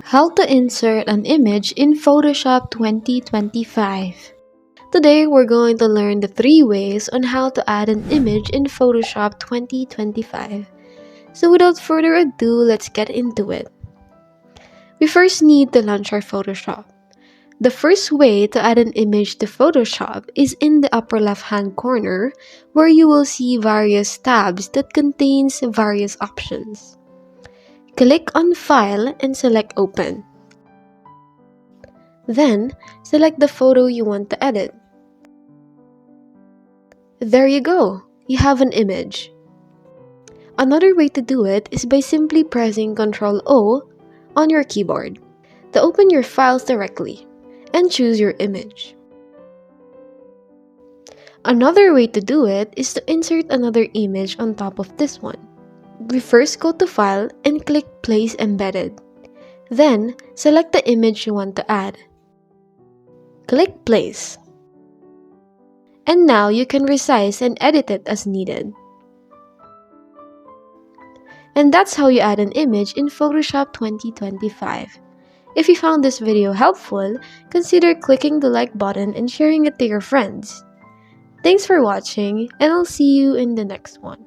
How to insert an image in Photoshop 2025. Today, we're going to learn the 3 ways on how to add an image in Photoshop 2025. So without further ado, let's get into it. We first need to launch our Photoshop. The first way to add an image to Photoshop is in the upper left-hand corner, where you will see various tabs that contains various options. Click on File and select Open. Then, select the photo you want to edit. There you go! You have an image. Another way to do it is by simply pressing Ctrl-O on your keyboard to open your files directly and choose your image. Another way to do it is to insert another image on top of this one. We first go to File and click Place Embedded. Then, select the image you want to add. Click Place. And now you can resize and edit it as needed. And that's how you add an image in Photoshop 2025. If you found this video helpful, consider clicking the like button and sharing it to your friends. Thanks for watching, and I'll see you in the next one.